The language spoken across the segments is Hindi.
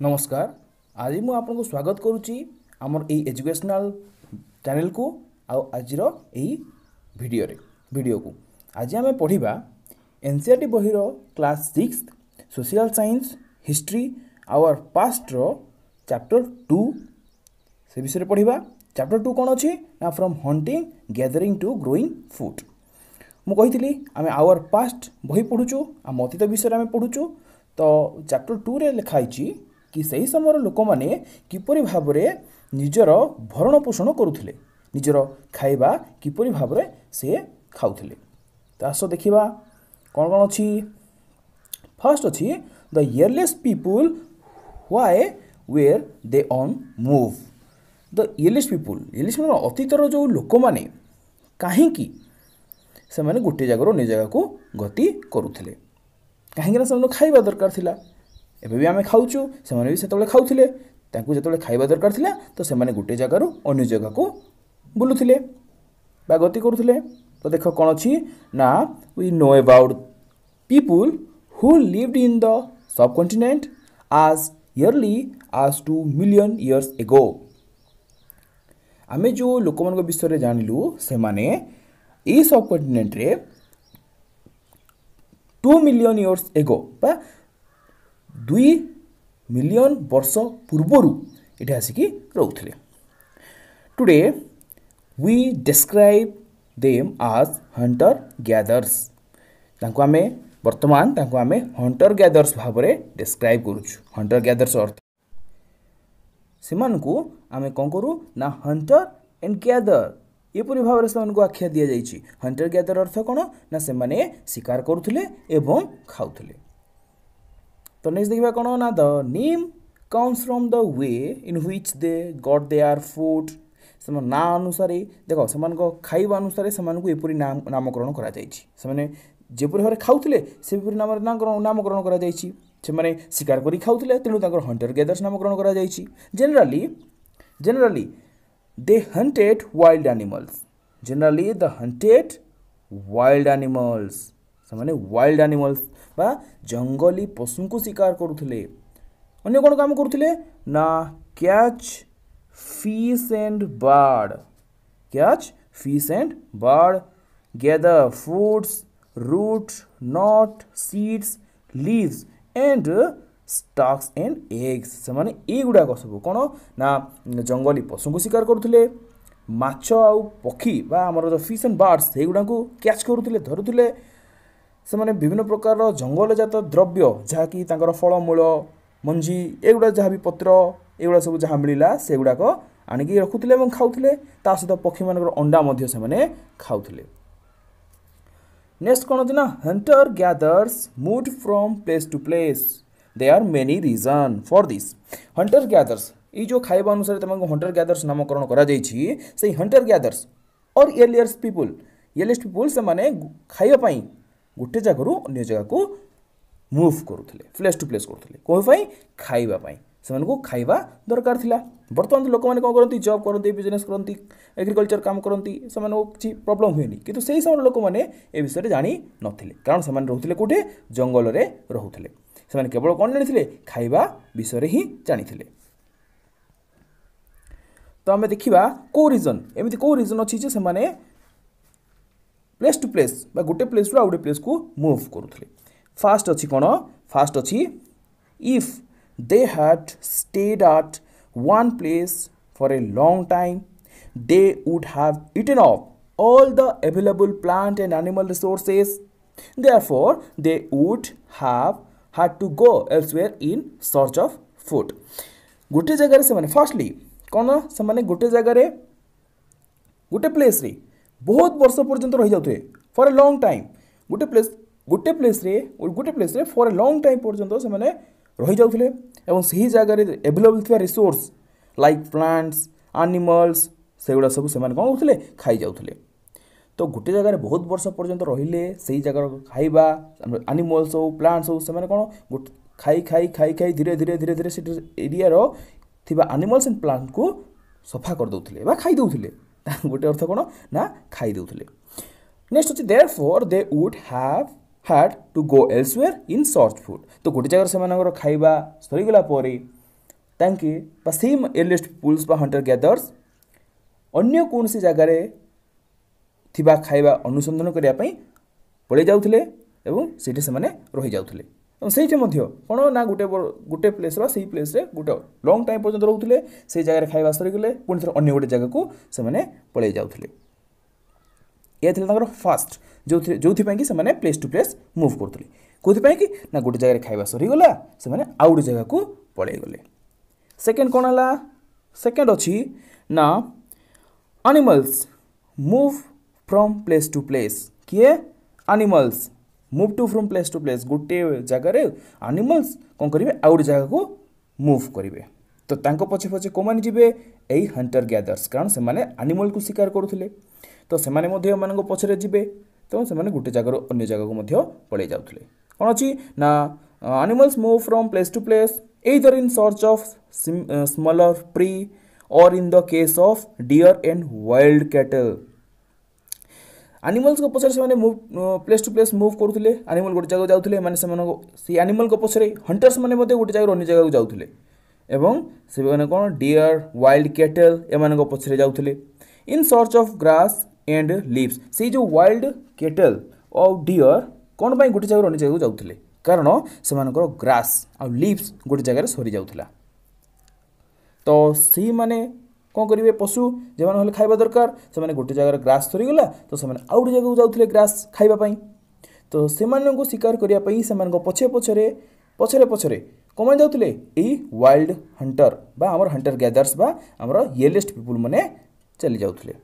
नमस्कार। आज मु आपको स्वागत करुच्ची आमर ए एजुकेशनल चैनल को आज वीडियो को आज आम पढ़ा एनसीईआरटी बहिर class 6 social science history our past रो चैप्टर 2 से विषय पढ़ा। चैप्टर 2 कौन अच्छी ना from hunting gathering to growing food. मु कही आम आवर पास्ट बही पढ़ुचु आम अतीत विषय आम पढ़ुचु। तो चैप्टर 2 रे लिखाई कि सही समय लोक मैंने किपरि भाव में निजर भरण पोषण करुले, निजर खाइबा किपरि भाव में से खाऊले। तो आस देखा कौन कौन अच्छी। फर्स्ट अच्छी the earliest people why were they on move. The earliest people अतीतर जो लोक मैंने कहीं से गोटे जगार अन्य जगह को गति करुले, कहीं खाइबा दरकार थिला। एबे भी आम खाऊचु से भी से खाऊले, जो खाइबा दरकार थिला तो से गोटे जगार अन्य जगह को बुलूले बा गति करुले। तो देख कौन अच्छी ना we know about people who lived in the subcontinent आज इयरली आज 2 मिलियन इयर्स एगो। आमे जो लोक मान विषय जानिलु से माने ए सबकंटिनेंट रे 2 मिलियन इयर्स एगो बा 2 मिलियन वर्ष पूर्वर ये आसिकी रोते। टुडे वी डिस्क्राइब देम आज हंटर गैदर्स। आमे वर्तमान आमे हंटर गैदर्स भाव में डिस्क्राइब करुचु। हंटर गैदर्स अर्थ से आमे कौन करूँ ना हंटर एंड गैदर एपरी भाव में से आख्या दि जाइए। हंटर गैदर अर्थ कौन ना से शिकार करुले एवं खाऊले। तो नेक्स्ट देखा कौन ना the name comes from the way in which they got their food. से ना अनुसार देख से खाइबा अनुसार से एपरी नामकरण करा से जेपरी भाव खाऊले से नामकरण करा से शिकार करी खाऊले तेणु हंटर गैदर्स नामकरण करा। Generally they hunted wild animals. Generally the hunted wild animals से वाइल्ड एनिमल्स बा जंगली पशु को शिकार करुले। अन्य कौन काम करुले ना catch fish and bird. Catch fish and bird gather foods root nut seeds leaves and stalks and eggs. से माने ए गुड़ाक सब कौन ना जंगली पशु को शिकार करुले, माछ आउ पक्षी बा आमर जो फिश एंड बर्ड्स से गुड़ा को कैच करुले धरुले। से माने विभिन्न प्रकार जंगल जात द्रव्य जहाँकि फलमूल मंजी एगुड़ा जहाँ भी पत्र एगुड़ा सब जहाँ मिलला से गुड़ाक आणिक रखुले और खाऊले। ता सहित पक्षी मान अंडा से खाऊले। नेक्स्ट कौन अच्छे ना hunter gatherers move from place to place. They are many reason for this. Hunter gatherers ये जो खाइबा अनुसार तुमको हंटर गैदर्स नामकरण करा जाइछि। से हंटर गैदर्स और इयरलेस पीपुल से माने खाइबा गोटे जगार अन्य जगह को मूव करुले, प्लेस टू प्लेस करुले कौन खाइबा से खाइबा दरकार थिला। बर्तमान लोक मैंने कौन करती जॉब करती बिजनेस करती एग्रीकल्चर काम करती से किसी प्रॉब्लम हुए किंतु से समय लोक मैंने ए विषय जानी नथिले कारण से रोते कौटे जंगल में रोते। से केवल कौन जानी खाइबा विषय ही जानी। तो आम देखा कौ रिजन एमती कौ रिजन अच्छी से प्लेस टू प्लेस बा गोटे प्लेस रु गोटे प्लेस को मूव करुले। फास्ट अच्छी कौन फास्ट अच्छी if they had stayed at one place for a long time they would have eaten up all the available plant and animal resources. Therefore they would have had to go elsewhere in search of food. गोटे जगार से फर्स्टली कौन से गोटे जगार गोटे प्लेस रे बहुत वर्ष पर्यंत रही जाते फॉर ए लॉन्ग टाइम। गोटे प्लेस रे फॉर ए लॉन्ग टाइम पर्यंत से रही जाते और सही जगह एवेलेबल थी रिसोर्स लाइक प्लांट्स एनिमल्स से गुड़ा सब से कौन करते खाई जाते। तो गोटे जगह बहुत वर्ष पर्यंत रहिले से जगह खाइबा एनिमल्स हो प्लांट्स हो से कौन खाई खाई खाई खाई धीरे धीरे धीरे धीरे से एरिया थिबा एनिमल्स एंड प्लांट को सफा कर दउथिले बा खाई दउथिले। गोटे अर्थ कौन ना खाई दउथिले। नेक्स्ट अच्छे therefore they would have had to go elsewhere in search food. तो गोटे जगह से खाइबा सरीगला तांके बा सेम एर्लिएस्ट पिपुल्स बा हंटर गैदर्स अन्य कौन सी जगार थिबा खाइबा अनुसंधान करने पड़े जाउथिले एवं सेठी से माने रही जाउथिले एवं सेठी मध्य कोन ना गोटे प्लेस बा सेही प्लेस रे गोटे लॉन्ग टाइम पर्यंत रहउथिले से जगार खाइबा सरी गले पुनि थर अन्य गोटे जगह को से माने पड़े जाउथिले ये थिले तांकर फास्ट जोथि पई कि से माने प्लेस टू प्लेस मूव करथुले कोथि पई कि ना गोटे जगह खाइबा सरी गला से माने आउ गोटे जगह को पड़े गले सेकंड कोन हला सेकंड अछि ना animals move from place to place किए animals move to from place to place गोटे जगार एनिमल्स कौन करेंगे आउ गोटे जगह को मूव करेंगे तो तांको पछे पछे को माने जिबे एई हंटर गैदर्स कारण से माने एनिमल को शिकार करुथिले तो से माने मध्य मानको पछरे जिबे तो से माने गोटे जगार अन्य जगह को मध्य पळे जाउथिले कोन अछि ना animals move from place to place either in search of smaller prey और in the case of deer and wild cattle animals को पछरे से move place to place move करुथिले एनिमल गोटे जगह जाउथिले माने से एनिमल को पछरे हंटर्स माने मते गोटे जगह अन्य जगह को जाउथिले एवं से माने कोन डियर वाइल्ड कैटल एमान को पछरे जाउथिले in search of grass and leaves से जो वाइल्ड कैटल और डियर कोन पई गोटे जगह अन्य जगह को जाउथिले कारण से मानकर ग्रास आ लीव्स गोटे जगह सरी जाउथिला तो सी माने कौन करेंगे पशु जो मैंने खाइबा दरकार से माने गोटे जगह ग्रास सरीगला तो से आउ गोटे जगह जाउथिले ग्रास खाइबा तो से शिकार करने से पछे पछरे पछरे पछरे कौन जाउथिले एई वाइल्ड हंटर बा हमर हंटर गैदर्स बा हमर येलेस्ट पीपुल माने चली जाउथिले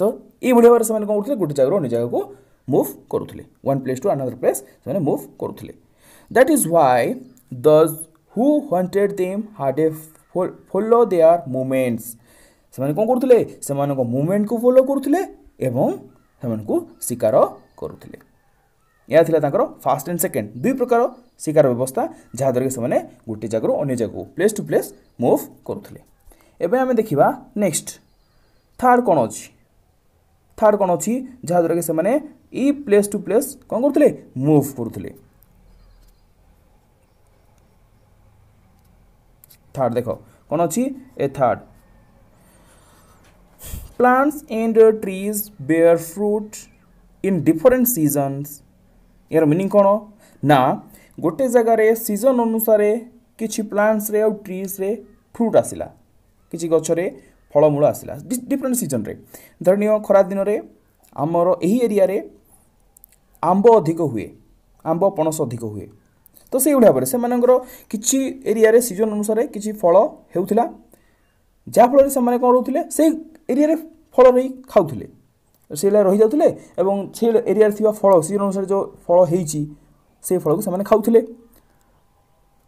तो ये भली भाव से कौन करथिले गोटे जगह अन्य जगह को मूव करुथिले one place to another place से मूव करुथिले that is why those who hunted them had a follow their movements से कौन करथिले से मूवमेंट को फॉलो करुथिले एवं से शिकार करुथिले या थिला तांकर फास्ट एंड सेकंड दुई प्रकार शिकार व्यवस्था जहाँ द्वारा से गोटे जगह अन्य जगह प्लेस टू प्लेस मूव करुथिले एबे हमें देखिबा नेक्स्ट थर्ड कौन अछि थर्ड कौन अछि जहाँ द्वारा से ई प्लेस टू प्लेस कौन करुथिले मूव करुथिले थर्ड देखो कौन अच्छी a third plants and trees bear fruit in different seasons यार मीनिंग कौन ना गोटे जगार सीजन अनुसार किछि प्लांट्स रे और ट्रीज रे फ्रूट आसिला किछि गछरे फलमूल आसिला डिफरेंट सीजन रे धरनियो खरा दिन रे आमर एही एरिया रे आंब अधिक हुए आंब पणस अधिक हुए तो से भाव में किसी एरिया रे सीजन अनुसार किसी फल होता जहाँफल से कौन रोते से एरिया फल रही खाऊले से रही जाते से एरिया थी फल सीजन अनुसार जो फल होती से फल को खाऊले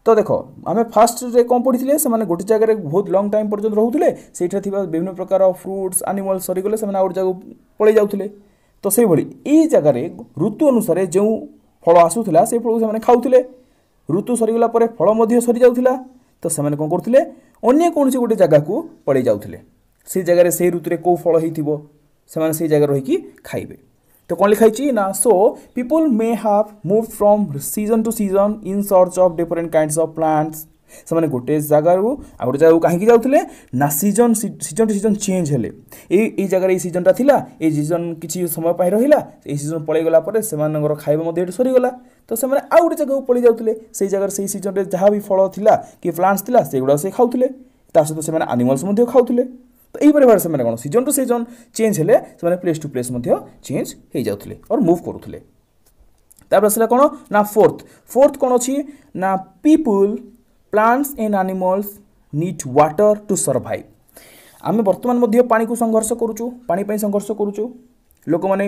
तो देख आम फास्ट रे कौन पढ़ी से गोटे जगह बहुत लंग टाइम पर्यटन रोते से विभिन्न प्रकार फ्रुट्स एनिमल सरीगले से आउ जगह पलि जाते तो से भाई जगार ऋतु अनुसार जो फल आसूला से फल को खाऊले ऋतु सरीगला पर फल मध्य सरी जाउथिला तो से कौन करथिले अन्य कौन से गोटे जगह को पड़े जाउथिले से जगह से ऋतु रे को फल होइथिबो से से जगह रही खाइबे तो कौन लिखाई ना so people may have move from season two season in search of different kinds of plants से गोटे जगार आ गोटे जगह कहीं जाते ना season season two season change हेले ये जगह ये सीजनटा थिला ये सीजन किसी समय पाई रहिला ये सीजन पलि गला पर से खाइबा मध्य सरीगला तो से आउ गोटे जगह पलि जाते से जगह से सीजन रे जहाँ भी फल थिला कि प्लांट्स थिला से गुड़ा से खाऊले सहित से एनिमल्स मध्य खाऊले तो यही भाव से कौन सीजन टू सीजन चेंज हेले से प्लेस टू प्लेस मध्य चेंज हो जाते और मूव करुले तापर आसला कौन ना फोर्थ कौन अच्छी ना people plants and animals need water to survive आम बर्तमान मध्य पानी को संघर्ष करुचु पानी संघर्ष करुचु लोक मैंने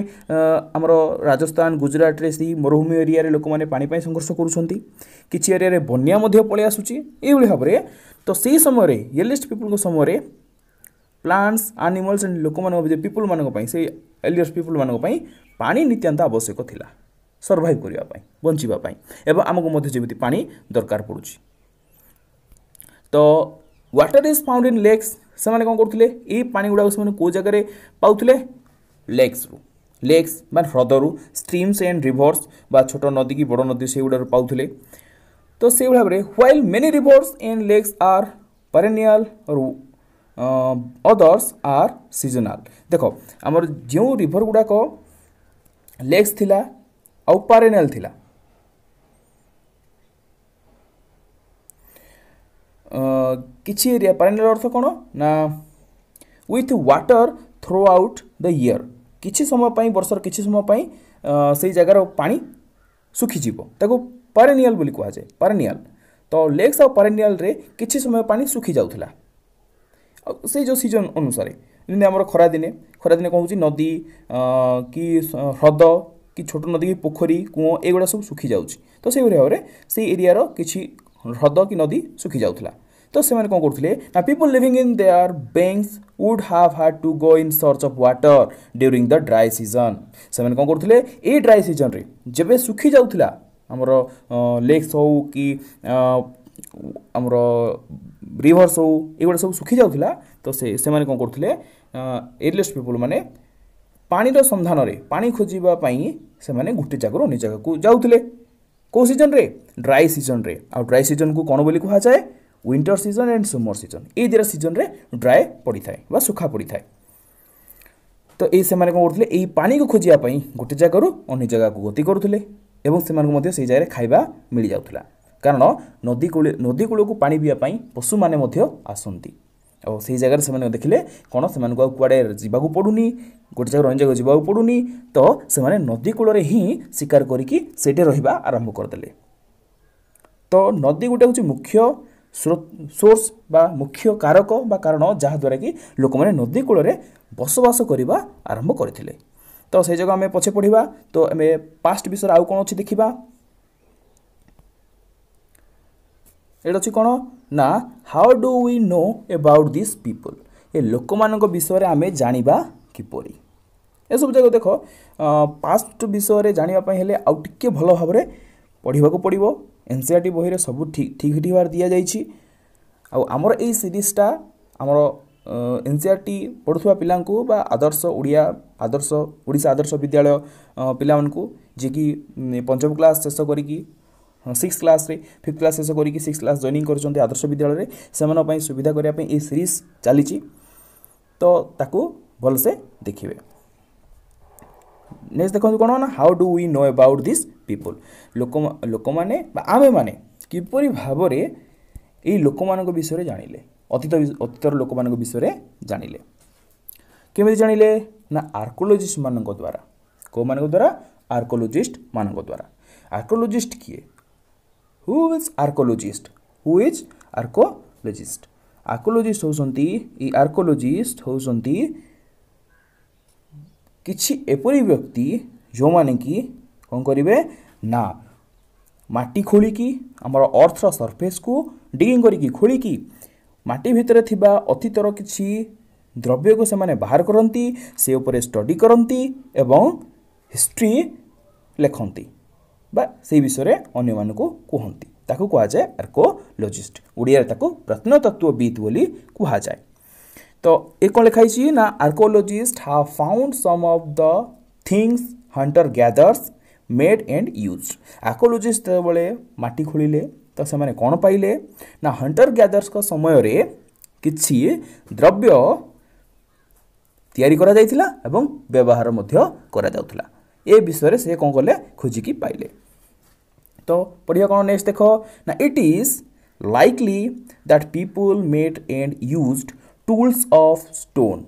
आमर राजस्थान गुजरात रे सी मरुभूमि एरिया रे लोक मैंने पानी संघर्ष करुछंती किछि एरिया रे बन्या मध्य पळे आसुची एई भाव रे तो सेही समय रे एलिस्ट पीपुल को समय रे प्लांट्स एनिमल्स एंड लोक मानक पीपुल मानक पई से एलिस्ट पीपुल मानक पई पानी नित्यांत आवश्यक थिला सर्वाइव करिया पई बंचिबा पई एवं आमको मध्य जेमिति पानी दरकार पड़ुची तो water is found in lakes से कौन करते ये पानी गुड़ा से कौ जगह पाऊले लेक्स मान ह्रदरू स्ट्रीम्स एंड रिभर्स बा छोट नदी की बड़ नदी से गुड़ा पाऊले तो से भाव में while many rivers and lakes are perennial और अदर्स आर सीजनाल। देख आमर जो रिवर गुड़ाक लेक्स थिला आउ पेरेनियल थिला किछि एरिया पेरेनियल अर्थ कौन ना with water through out the year किछि समय पाई वर्षर किछि समय पाई से जगार पानी सुखीजीव ताको पेरेनियल बोली कहा जाए पेरेनियल। तो लेक्स और पेरेनियल रे किछि समय पानी सुखी जाउथला से जो सीजन अनुसार जमी आम खरा दिने कौन हो नदी कि ह्रद कि छोट नदी कि पोखरी कूओ एगुड़ा सब सुखी जाउछि। तो से भाव में से एरियार किछि ह्रद कि नदी सुखी जाउथला। तो से कौन करते ना people living in their banks would have had to go in search of water during the dry season. से कौन करते ये ड्राई सीजन रे जेबे सुखी जाउथला हमर लेक्स हो कि हमर रिवर्स हो एगुड़ा सब सुखी जाउथला। तो से कौन करते एरियलिस्ट पीपल माने पानीर संधान रे पानी खोजिबा पई से माने गुटे जगह अन्य जगह को जाउथले को सीजन रे ड्राई सीजन रे। आ ड्राई सीजन को कौन बोली कहा जाए winter season and summer season ये दुटा सीजन रे ड्राई पड़ी थाए बा सुखा पड़ी थाए। तो ये कौन करते ये पानी को खोजिया पई गोटे जगह अन्य जगह को गति करुले एवं से से जगह खाइबा मिल जाउथला कारण नदी कूल को पानी पीवा पई पशु माने मध्य आसंती और से जगह से देखिले कौन से कुआड़े जावाक पड़ूनी गोटे जगह अन्य जगह जावाक पड़ूनी। तो से नदी कूल ही शिकार करिकी सेठे रहिबा आरंभ करदेले। तो नदी गोटे हूँ मुख्य सोर्स बा मुख्य कारक बा कारण जहाँद्वारा कि लोक मैंने नदी कूल में बसवास करने आरंभ करते। तो से जगह आम पछे पढ़ा तो आम पास्ट विषय आउ कौन अच्छी देखा ये अच्छी कौन ना how do we know about this people ये लोक मान विषय आम जाना किपरि ये सब जगह देख पास्ट विषय जानापी हेले आउ टिके भल भाव में पढ़ा पड़ो एनसीईआरटी बही रे सब ठीक भाव दि जाइए। आमर ए सीरीजटा आमर एनसीईआरटी पढ़ुवा पिला बा आदर्श ओडिया आदर्श ओडिशा आदर्श विद्यालय पिला जी कि पंचम क्लास शेष करी 6 क्लास रे 5th क्लास शेष करी 6 क्लास जॉइनिंग कर आदर्श विद्यालय से सुविधा करने ये सीरीज चली तो ताकू भलसे देखिए। नेक्स्ट देखो कौन ना how do we know about this people लोक माने आमे माने किपरि भाव रे ये लोक मान विषय जानिले अतीतर लोक मान विषय जानिले केमिति जानिले ना आर्कोलॉजिस्ट मान द्वारा को मान द्वारा आर्कोलॉजिस्ट मान द्वारा। आर्कोलॉजिस्ट किए हु इज आर्कोलॉजिस्ट आर्कोलॉजिस्ट होसंती ई आर्कोलॉजिस्ट होसंती किछि एपरी व्यक्ति जो माने कि कौन करिवे ना माटी खोलिकी आमर अर्थर सरफेस को डिगिंग करिकी खोलिकी माटी भितर थिबा अतीतर किछि द्रव्य को से माने बाहर करंती से ऊपर स्टडी करंती एवं हिस्ट्री लेखंती बा से विषय अन्य मान को कहंती ताकू कहा जाए आर्कोलॉजिस्ट ओडिया ताकू प्रत्नतत्वविद बोली कहा जाए। तो ये कौन लिखाई ना archaeologists have found some of the things hunter gatherers made and used. Archaeologist बेले माटी खोलिले तो से माने कौन पाइले ना हंटर गैदर्स का समय रे किछि द्रव्य तैयारी करा जायतिला एवं व्यवहार मध्य करा जाउतला ए विषय से कौन कले खोजिकी पाइले। तो पढ़िया कौन नेक्स्ट देखो ना it is likely that people made and used tools of stone.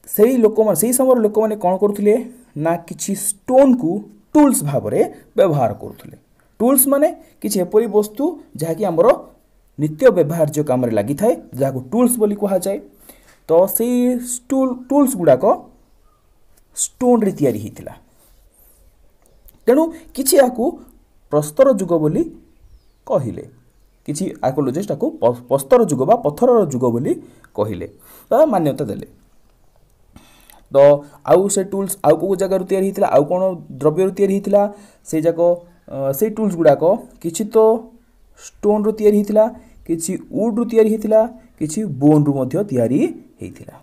से समय लोक मैंने कौन करुले ना किछि स्टोन को टूल्स भाव में व्यवहार करुले। टूल्स माने किछि एपरी वस्तु जहाँकि आमर नित्य व्यवहार्य काम लगी थाए जहाँ टूल्स बोली कहा जाए। तो से टूल्स गुड़ाक स्टोन रे तैयारी होता तेणु किछि याकू प्रस्तर जुग बोली कहिले किछि आर्कोलॉजिस्ट को प्रस्तर जुग बा पत्थर जुग बोली कहिले बा मान्यता देले। तो आउ से टूल्स आउ को जगह तैयारी होता आउ कौन द्रव्य तैयारी होता से जाक से टूल्स गुड़ाक किछि तो स्टोन रू तैयारी होता किछि वुड रू तैयारी होता किछि बोन रू मध्य तैयारी होता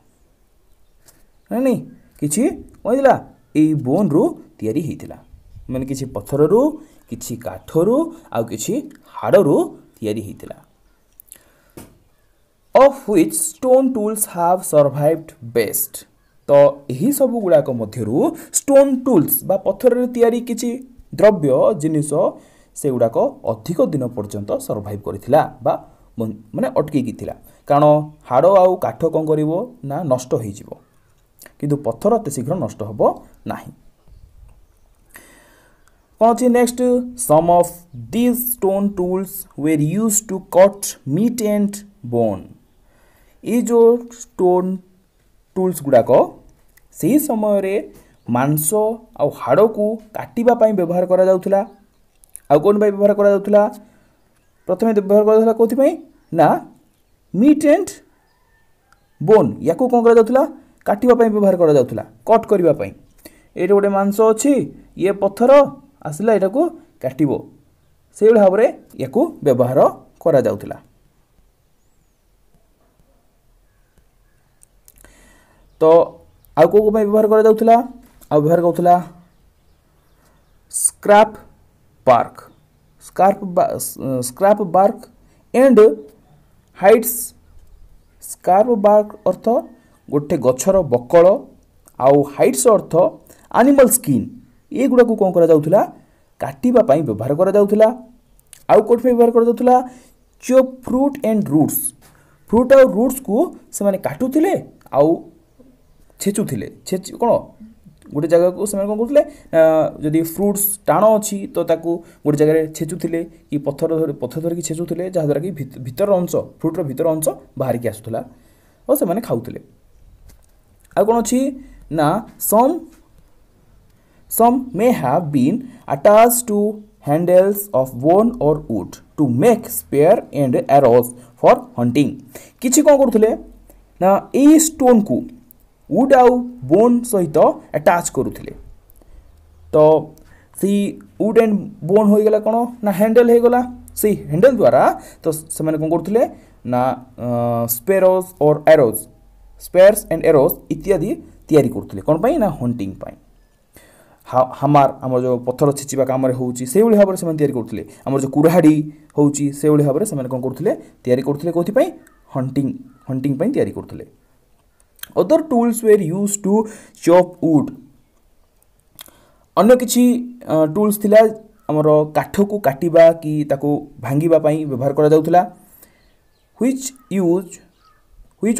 नहीं किछि कहला ए बोन रू तैयारी होता। माने किछि पत्थररू किछि काठरू आ किछि हाड़रू तयारी हेतिला of which stone tools have survived best तो यही सब गुड़ाक मध्यरू स्टोन टूल्स बा पत्थर तैयारी किछि द्रव्य जिनिस से गुड़ाक अधिक दिन पर्यंत सर्वाइव करथिला बा माने अटकी थिला कारण हाड़ आउ काठ कौन करिवो ना नष्ट हो जिवो किंतु पत्थर अति शीघ्र नष्ट हबो नाही कौन अछि next sum of these stone tools were used to cut meat and bone ये जो स्टोन टूल्स गुड़ाक से समय रे मांस आ हाड़ को काटिबा पई व्यवहार करा जाउथला आ कोन पई व्यवहार करा जाउथला प्रथमे व्यवहार करा जाउथला कोथि पई ना मीट एंड बोन याको कोन करा जाउथला काटिबा पई व्यवहार करा जाउथला कट करिबा पई एटे गोटे मांस अछि ये पत्थर आसला एटा को काटिबो से भाव रे याको व्यवहार करा जाउथला तो आउ को व्यवहार करा जाउथला आ व्यवहार करथला scrape bark and hides scrape bark अर्थ गोटे गछर बकल आउ हाइट्स अर्थ एनिमल स्किन ये गुडा को कोन करा जाउथला काटिबा पई व्यवहार करा जाउथला आउ कोट पे व्यवहार करा जाउथला chop fruit and roots fruit और रूट्स को से माने काटुथिले आउ छेचुथिले कोन गोटे जगह को से कोन करथिले जदि फ्रूट्स टाण अछि तो ताकू गोटे जगह रे छेचुथिले कि पत्थर धर कि छेचुथिले जहा द्वारा कि भीतर अंश फ्रूट रो भीतर अंश बाहर की आसुथला और से माने खाउथिले आ कोन अछि ना some may have been attached to handles of bone or wood to make spear and arrows for hunting किछि कोन करथिले ना ए स्टोन को वुड आउ बोन सहित अटैच करुथिले तो सी वुड एंड बोन हो गला कोन ना हैंडल हे गला से हैंडल द्वारा तो से माने कोन करथिले ना स्पेयर्स और एरोज स्पेयर्स एंड एरोज इत्यादि तयारी करथिले कोन पई ना हंटिंग पई हमार हमर जो पत्थर छिचिबा काम रे होउची से भली भाबरे से माने तयारी करथिले हमर जो कुराहाडी होउची से भली भाबरे से माने कोन करथिले तयारी करथिले कोथि पई हंटिंग पई तयारी करथिले other tools were used to chop wood अन्य किछि टूल्स थिला हमर काठ को काटिबा कि ताको भांगीबा पई व्यवहार करा जाउथला which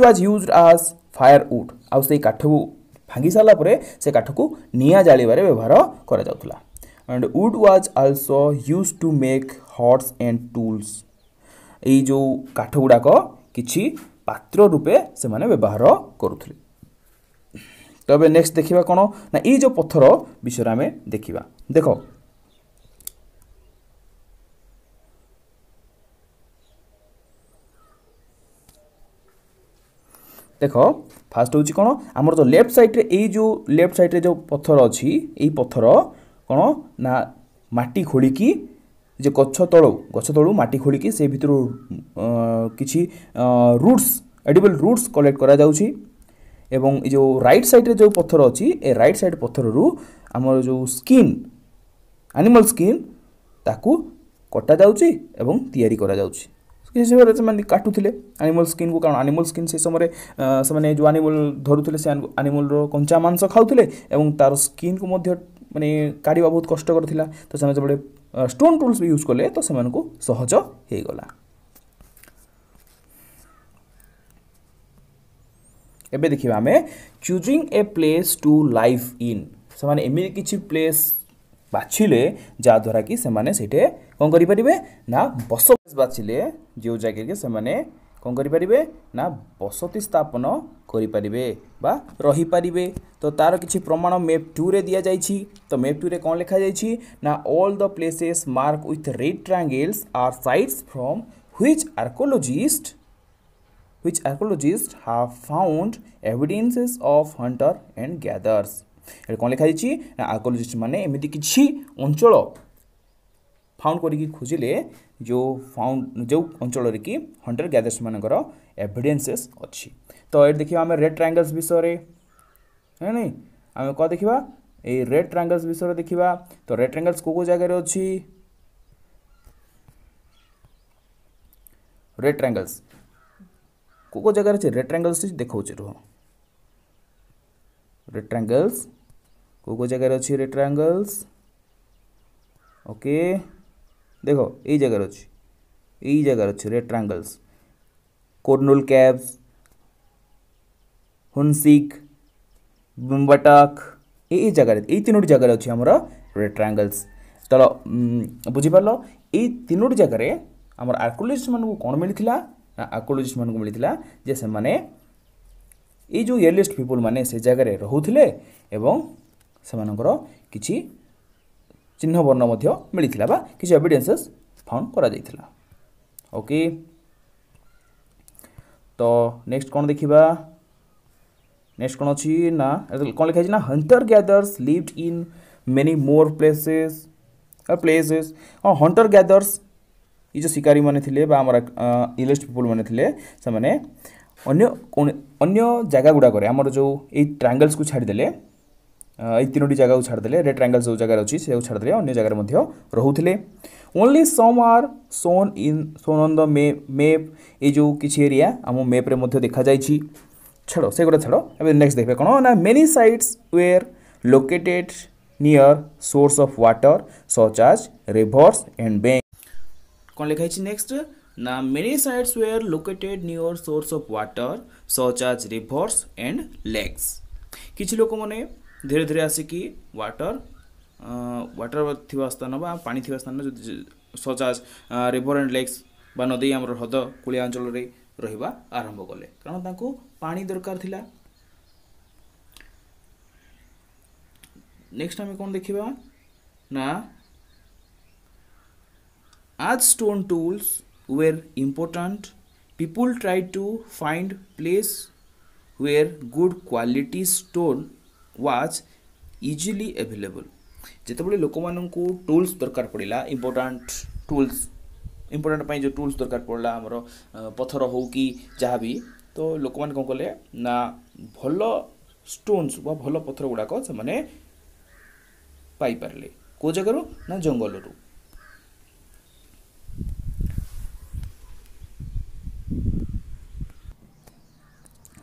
was used as firewood आ से काठ को भांगी साला परे से काठ को निया जालिबारे व्यवहार करा जाउथला and wood was also used to make horts and tools ए जो काठ गुडा को किछि पात्र रूपे से माने व्यवहार करुथले तबे नेक्स्ट देखिबा कोन ना ई जो पत्थर विषय में देखिबा देखो देखो फास्ट होची कोन हमर जो लेफ्ट साइड रे ए जो लेफ्ट साइड रे जो पत्थर अछि ए पत्थर कोन ना माटी खोली की जे गछ तळू माटी खोली की से भितर किछि रूट्स एडिबल रूट्स कलेक्ट करा जाउछि एवं जो राइट साइड रे जो पत्थर अछि ए राइट साइड पत्थर रु हमर जो स्किन एनिमल स्किन ताकू कटा जाउछि एवं तयारी करा जाउछि किछि बारे से माने काटुथिले एनिमल स्किन को कारण एनिमल स्किन से समय से माने जो एनिमल धरुथिले से एनिमल रो कंचा मांस खाउथिले एवं तार स्किन को मध्य माने काढिबा बहुत कष्ट करथिला तो से बडे स्टोन टूल्स भी यूज करले तो सेमान को सहज हे गला एबे देखिबा हमें choosing a place to live in से माने एमि किछि प्लेस बाछिले जा द्वारा कि से माने सेटे कोन करि परिबे ना बसति बाछिले जो जगह के से माने कोन करि परिबे ना बसति स्थापन करि परिबे बा रही परिबे तो तार किछि प्रमाण मैप 2 रे दिया जाइछि तो मैप 2 रे कोन लिखा जाइछि ना all the places marked with red triangles are sites from which archaeologists have found evidences of hunter and gatherers ए कोन लिखा जाइछि ना आर्कियोलॉजिस्ट माने एमिति किछि अंचल फाउंड करिकि खोजिले जो अंचल रे कि हंटर गैदर्स मानकर एविडेंसेस अछि तो ए देखिबा हम रेड ट्रायंगल्स विषय रे है नै हम को देखिबा ए रेड ट्रायंगल्स विषय देखिबा तो रेड ट्रायंगल्स को जगह रे अछि रेड ट्रायंगल्स को जगह रे रेड ट्रायंगल्स देखौछ रहो रेड ट्रायंगल्स को जगह रे अछि रेड ट्रायंगल्स ओके देखो ए जगह रे अछि ए जगह रे अछि रेड ट्रायंगल्स कोर्नल कैव्स हुनसिक बटक ए जगह ए तीनोटी जगह अच्छी आमर रेड ट्रायंगल्स तो बुझी पार ये तीनोटी जगह रे आमर आर्कोलॉजिस्ट मान को कौन मिलता ना आर्कोलॉजिस्ट मान को मिलता जे से माने ये जो एलिस्ट पीपल माने से जगह रे रहुथिले एवं से मानकर किछि चिन्ह वर्ण मध्य मिलथिला बा किछि एविडेंसेस फाउंड करा जायथिला ओके तो नेक्स्ट कौन देखिबा नेक्स्ट कौन अच्छी ना कौन लिखा ना hunter gathers lived in many more places हाँ हंटर गैदर्स ये जो शिकारी माने थिले बा हमर इलिस्ट पीपल माने थिले से माने अन्य जगह गुडा करे हमर जो ए ट्रायंगल्स को छाड़ी देले ए तीनोटी जगह को छाड़ देले रेड ट्रायंगल्स जो जगह अछि से छाड़ देले अन्य जगह रे मध्य रहुथिले only some are shown on the map ए जो किछि एरिया हम मैप रे मध्य देखा जायछि छाड़ो से गोटे छाड़ो अब नेक्स्ट देखबे कोन ना many sites were located near source of water such as rivers and bank कौन लिखा है नेक्स्ट ना many sites were located near source of water such as rivers and lakes किछि लोक माने धीरे धीरे आसिकी वाटर थिवा स्थान बा पानी थिवा स्थान such as river and lakes बा नदी हमर हद कुलिया अंचल रे रहिबा आरंभ कले कारण तांको पानी दरकार थिला नेक्स्ट हमें कौन देखिबा ना as stone tools were important people tried to find place where good quality stone was easily available जेतेबले लोक माननकु टूल्स दरकार पड़िला इंपोर्टेंट जो टूल्स दरकार पड़ला हमरो पत्थर हो कि जहाँ भी तो लोक मान कौन कले ना भल स्टोन्स बा भल पत्थर गुड़ाक से माने पाई पारले को जगह ना जंगल रू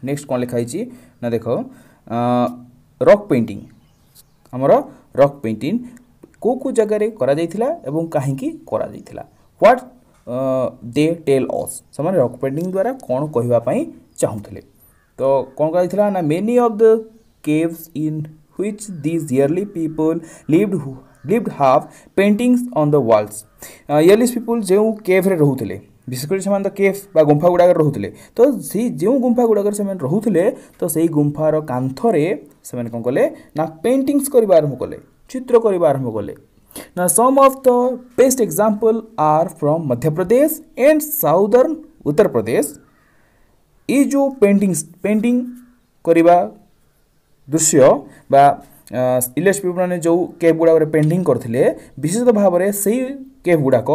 नेक्स्ट कौन लिखाई ना देखो रॉक पेंटिंग हमरो रॉक पेंटिंग को जगह रे करा जायथिला एवं काहेकि करा जायथिला व्हाट दे टेल अस समान रॉक पेंटिंग द्वारा कौन कहवा पई चाहुथले तो कौन करा जायथिला ना many of the caves in which these early people lived have paintings on the walls early people जे केव रे रहुथले विशेषकर से केव बा गुंफा गुड़ाक रोते तो सी जो गुंफा गुड़ाक से रोते तो से गुंफार कांथरे से कौन कले ना पेंटिंग्स करने आरंभ कले चित्र करने आरंभ कले ना some of the best example are from Madhya Pradesh and southern Uttar Pradesh ये जो पेंटिंग करवा दृश्य बा इलिस्ट पीपल ने जो केव गुड़ाक पेंटिंग करते विशेषतः भाव में से केव गुड़ाक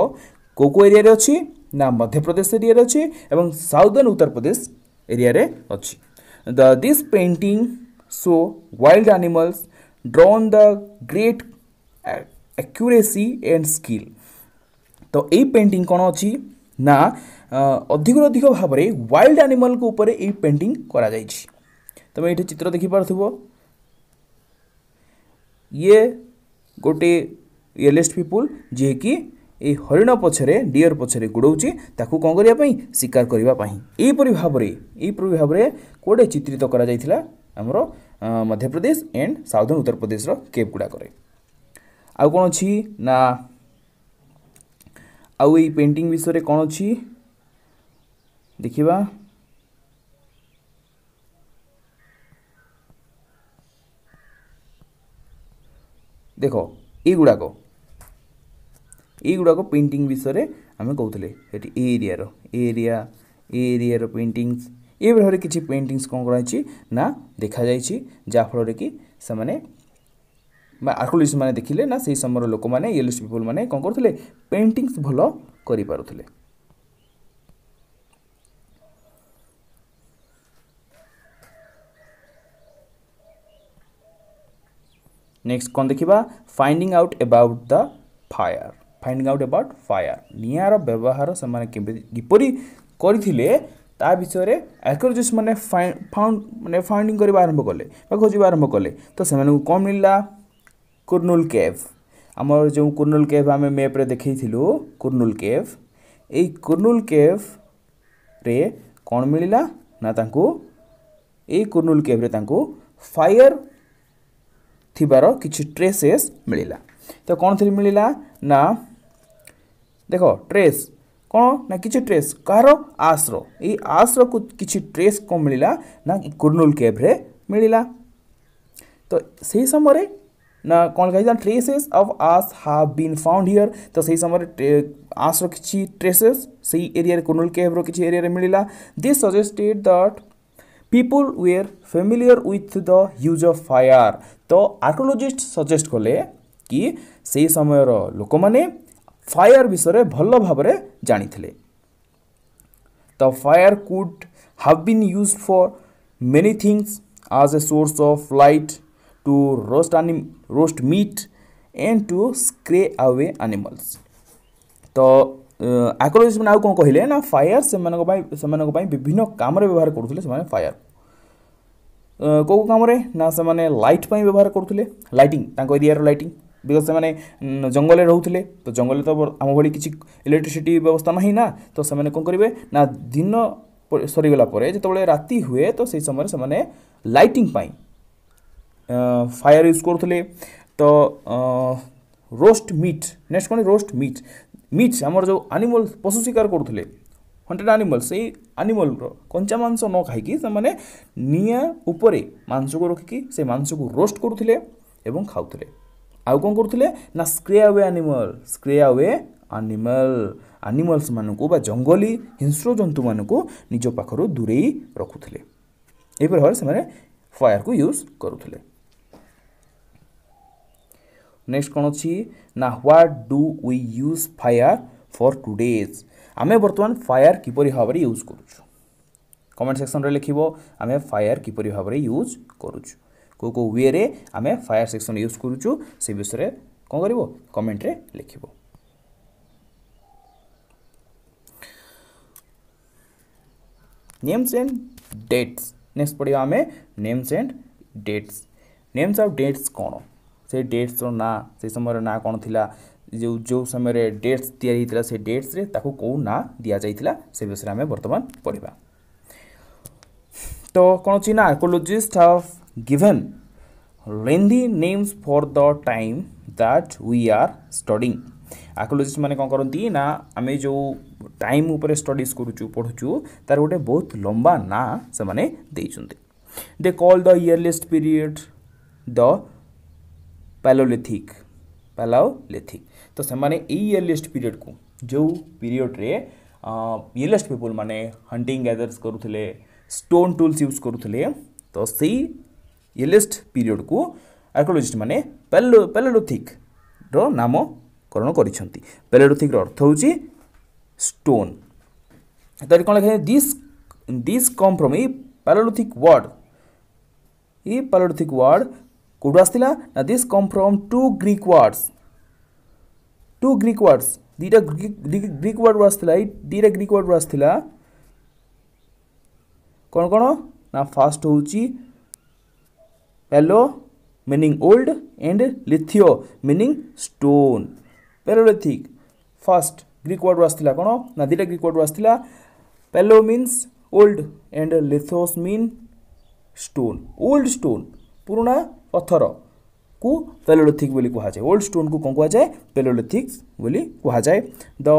को एरिया अच्छी ना मध्य प्रदेश एरिया रे अछि एवं साउदर्न उत्तर प्रदेश एरिया रे अछि this painting show wild animals drawn the great accuracy and skill तो ये पेंटिंग कौन अछि ना अधिक अधिक भाव में वाइल्ड एनिमल को ऊपर ये पेंटिंग करा जायछि तमे एठी चित्र देखि पारथुबो ये गोटे एलिस्ट पीपल जे कि ए हरिण पछरे डियर पछरे गुड़ौची ताकू कौन करने शिकार करने यहपरी भाव में कोडे चित्रित करा जायथिला हमरो मध्य प्रदेश एंड साउदर्न उत्तर प्रदेश रो केव गुड़ाक आउ कौन अच्छी ना आउ ये पेंटिंग विषय कौन अच्छी देखिबा देखो ये गुड़ाक पेंटिंग विषय आम कहते एरिया पेंटिंग्स ये भाव में किसी पेंटिंग्स कौन कराई ना देखा जाफल कि से आर्कोलॉजिस्ट माने देखिले ना से समय लोक मैंने एलिस्ट पीपल मैंने कौन करते पेंटिंग्स भल कर पारुले नेक्स्ट कौन देखा finding out about the fire finding out about fire निआर व्यवहार से किपरि करथिले ता विषय आर्कियोलॉजिस्ट मैंने माने फाइंडिंग करबा आरंभ कले खोजा आरंभ कले तो से कौन मिलला कुर्नूल केव आमर जो कुर्नूल केव आम मैप्रे देखी कुर्नूल केव यही कुर्नूल केव रे कौन मिलला ना तांको ए कुर्नूल केव रे तांको फायर थिबार किछि ट्रेसेस मिलला तो कौन थी मिलला ना देखो ट्रेस कौन ना किछि ट्रेस कार आसर ये आसर को किछि ट्रेस कौन मिलला ना कुर्नूल केव रे मिलला तो सही समय ना कौन कही traces of ash have been found here तो सही समय आसर किछि ट्रेसेस सही एरिया कुर्नूल केव रो किछि एरिया रे मिलला this suggested that people were familiar with the use of fire तो आर्कियोलॉजिस्ट सजेस्ट कले कि सही समय लोक माने फायर विषय भल भाव जानी थे तो fire could have been used for many things as a source of light to roast meat and to scare away animals तो आर्कियोलॉजिस्ट मैंने कौन कहले ना फायर से विभिन्न काम व्यवहार करुले फायर कौ कम ना से लाइट व्यवहार करुले लाइटिंग एरिया लाइटिंग बिकज से जंगल रोते तो जंगल तो आम भाई किसी इलेक्ट्रिसिटी व्यवस्था ना ना तो से कौन करेंगे ना दिन सरीगला जो राति हुए तो से समय से लाइटिंग फायर यूज करुले तो रोस्ट मीट नेक्स्ट कौन रोस्ट मीट आमर जो एनिमल पशु शिकार करुले हंटेड एनिमल से एनिमल कंचा मांस न खाई निआ उपरे मांस को रखिकी से मांस को रोस्ट करुले एवं खाऊले आउ कौन करुले ना स्क्रे अवे एनिमल्स मानकु बा जंगली हिंस्र जंतु मानकु निज पाखरु दूरे रखुले एहि भाव से फायर को यूज करुले नेक्स्ट कौन अच्छी ना what do we use fire for today's आमे बर्तमान फायर किपरि भाव में यूज करूँ कमेंट सेक्शन रे लिखिबो आमे फायर किपरि भाव में यूज करूँ को वे रे आमे फायर सेक्शन यूज करूँ से विषय कौन करिवो कमेंट रे लिखिबो नेम्स एंड डेट्स नेक्स्ट पढ़िया आमे names and dates names of dates कौन से डेट्स ना से समय ना कौन थिला जो समय डेट्स तैयारी होता से डेट्स रे ताकू कौ ना दिया जाइथिला से विषय आमे वर्तमान पढ़िबा तो कौन अछि ना archaeologists have given lengthy names for the time that we are studying archaeologist माने कौन करती ना आमे जो टाइम ऊपर स्टडीज करूचु पढ़ुचु तार गोटे बहुत लंबा ना से माने देइचुंती they call the earliest period the Palaeolithic तो से माने इयरलिस्ट पीरियड को जो पीरियड रे इयरलिस्ट पीपल माने हंटिंग गैदर्स करूथले स्टोन टूल्स यूज करूथले तो सही इयरलिस्ट पीरियड को आर्कियोलॉजिस्ट माने पैलोलिथिक रो नामकरण करिसंती पैलोलिथिक रो अर्थ होची स्टोन तो कौन लिखे this come from a Palaeolithic word कौटू आसला ना this come from two Greek words दीटा ग्रीक वर्ड आसला दीटा ग्रीक वर्ड आसला कौन कौन ना फास्ट होची palaeo meaning old and litho meaning stone Palaeolithic first Greek word आसला कौन ना दीटा ग्रीक वर्ड आसला palaeo means old and lithos mean stone old stone पुराना पत्थर को पैलोलिथिक बोली कहा जाए ओल्ड स्टोन को कौन कहा जाए पैलोलिथिक बोली कहा जाए the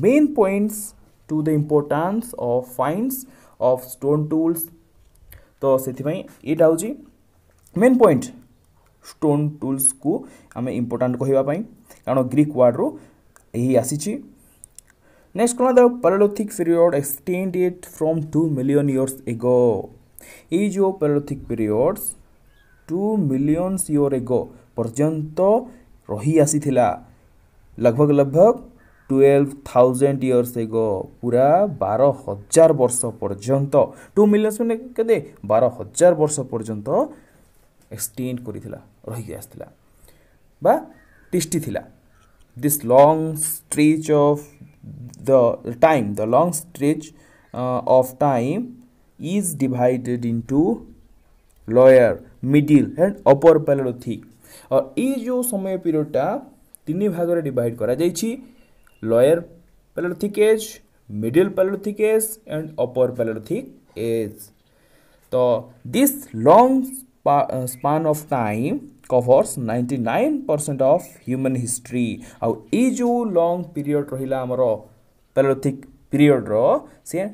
main points to the importance of finds of stone tools तो से यहाँ हूँ मेन पॉइंट स्टोन टूल्स को आम इम्पोर्टाट कहवाई कारण ग्रीक वर्ड रू यही आसी नेक्स्ट कौन the palaeolithic period extended from 2 million years ago ये जो palaeolithic periods 2 million year ago पर्यंत रही आसी लगभग 12,000 इयर्स एगो पूरा 12,000 वर्ष पर्यंत 2 मिलियन मैंने के 12,000 वर्ष पर्यंत एक्सटेंड करिथिला रही आसला बा टेस्टी थिला this long stretch of the long stretch of time is divided into lower middle and upper paleolithic और ये जो समय पीरियडटा तीन भाग में डिवाइड करा जाइछि lower Palaeolithic age middle Palaeolithic age and upper Palaeolithic age तो this long span of time covers 99% of human history आउ ये जो लॉन्ग पीरियड रहिला हमर पैलेओलिथिक पीरियड रो से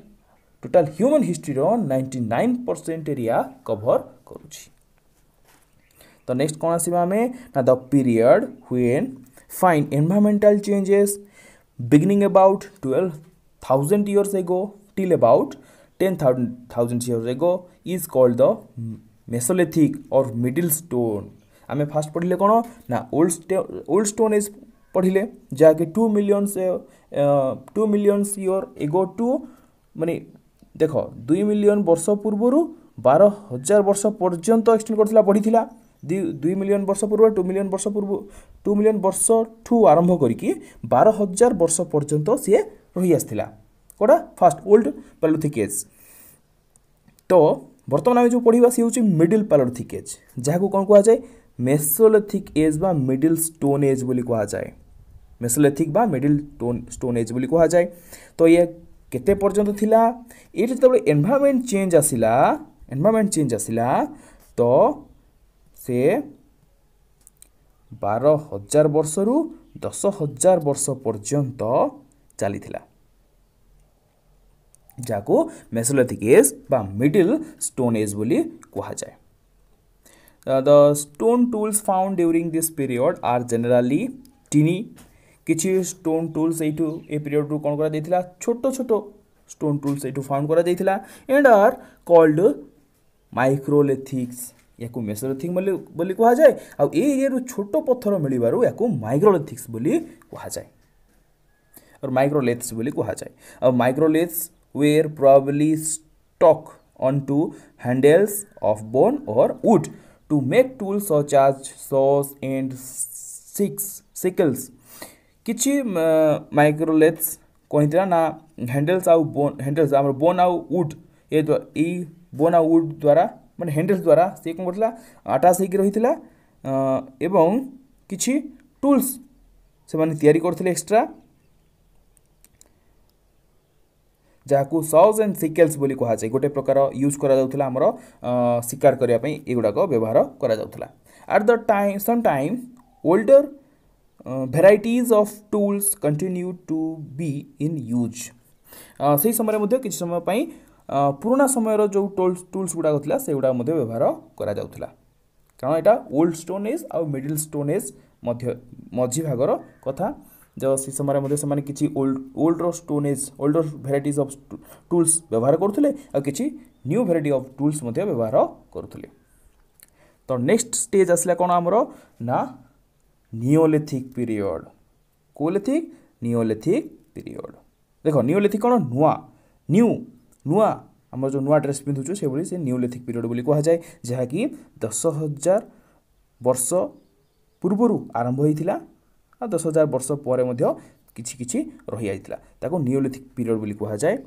टोटल ह्यूमन हिस्ट्री रो 99% एरिया कवर करूछि तो नेक्स्ट कौन आसीबा हमें ना the period when fine environmental changes beginning about 12,000 years ago till about 10,000 years ago is called the Mesolithic or Middle Stone आमे फास्ट पढ़िले कोन ना ओल्ड स्टोन एज पढ़िले जाके 2 मिलियन ईयर एगो टू माने देखो 2 मिलियन वर्ष पूर्वरु 12,000 वर्ष पर्यंत एक्सटेंड करथिला पढ़िथिला 2 मिलियन वर्ष पूर्व 2 मिलियन वर्ष पूर्व 2 मिलियन वर्ष ठू आरंभ करिकी 12,000 वर्ष पर्यंत सी रही आसथिला कोडा फास्ट ओल्ड पैलेओलिथिक एज तो वर्तमान आमे जो पढ़िबा सी होची मिडिल पैलेओलिथिक एज जाको कोन कहा जाय मेसोलिथिक एज बा मिडिल स्टोन एज बोली कहा जाय मेसोलिथिक बा मिडिल स्टोन एज बोली कहा जाय तो ये केते पर्यंत थिला एट जब एनवायरनमेंट चेंज आसिला तो से 12,000 वर्ष रु 10,000 वर्ष पर्यंत चली थिला जाको मेसोलिथिक एज बा मिडिल स्टोन एज बोली कहा जाय the stone tools found during this period are generally tiny किछि stone tools एटू ए पीरियड रु कोन करा दैथिला छोटो छोटो stone tools एटू फाउंड करा दैथिला and are called microlithics याकू मेसोलिथिक बोली कहा जाय आ ए एरिया रु छोटो पत्थर मिलिबारु याकू माइक्रोलिथिक्स बोली कहा जाय और माइक्रोलिथ्स बोली कहा जाय और microliths were probably stuck onto handles of bone or wood to make tools such as saws and sickles किछि माइक्रोलिथ्स कोइतरा ना हैंडल्स आउ बोन हैंडल्स हमर बोन आउ वुड ए बोन आउ वुड द्वारा माने हैंडल्स द्वारा से कोन करथला अटैच हेकि रहितला एवं किछि टूल्स से माने तयारी करथले एक्स्ट्रा जाकू सॉज एंड सिकल्स बोली कहा जाय गोटे प्रकार यूज करा जाउथला हमरो शिकार करिया पई एगुडा को व्यवहार करा जाउथला at the time some time older varieties of tools continue to be in use सही समय मध्ये किछ समय पई पुराना समय रो जो टूल्स गुडा गथला से गुडा मध्ये व्यवहार करा जाउथला कारण एटा ओल्ड स्टोन एज आ मिडिल स्टोन एज मध्ये मझी भागर कथा जो सी समय मध्ये से माने किछि ओल्ड रो stone age older varieties of tools व्यवहार करथले आ किछि न्यू वेराइटी ऑफ टूल्स मध्ये व्यवहार करथले तो नेक्स्ट स्टेज आसला कोन हमरो ना नियोलिथिक पीरियड कोलिथिक नियोलिथिक पीरियड देखो नियोलिथिक कोन नुआ हमर जो नुआ ड्रेस पिंधुछु से बोली से नियोलिथिक पीरियड बोली कहा जाय जहा कि 10,000 वर्ष पूर्वरु आरंभ होइथिला आ 10,000 वर्ष परे मध्ये किछि किछि रहि आइथिला ताको नियोलिथिक पीरियड बोली कहा जाय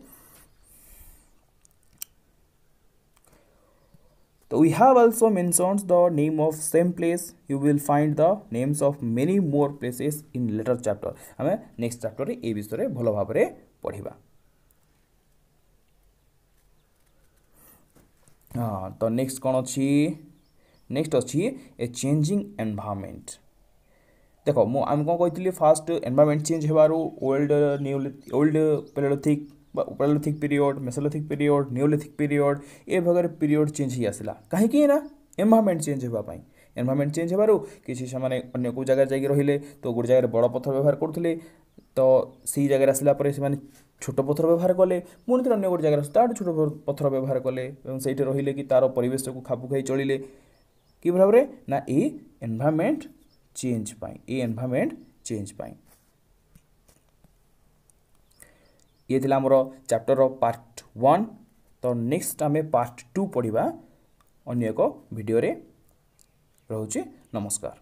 So we have also mentioned the name of same place. You will find the names of many more places in later chapter. हमें next chapter रे ए विषय रे भलो भाबरे पढिबा। तो next कोन अछि next अछि a changing environment. देखो मो हम कोन कहितली फास्ट एनवायरनमेंट चेंज हेबारो old Palaeolithic Palaeolithic period Mesolithic period Neolithic period ए भगर पीरियड चेंज ही आसला काहे कि ना एनवायरनमेंट चेंज हेबा पई एनवायरनमेंट चेंज हेबारो किछि सामाने अन्य को जगह जाई रहिले तो गुड जगह बड़ पत्थर व्यवहार करथले तो सी जगह आसला परे से माने छोट पत्थर व्यवहार कले पुणी अन्य गुड जगह तार छोट पत्थर व्यवहार कले एवं सेठी रहिले कि तार परिवेश को खापु खाई चलिले कि भाबरे ना ए एनवायरनमेंट चेंज पाई ए एनवायरनमेंट चेंज पाई ये थिला हमरो चैप्टर ऑफ पार्ट 1 तो नेक्स्ट आमे पार्ट 2 पढिबा अन्य एक वीडियो रे रहउची नमस्कार।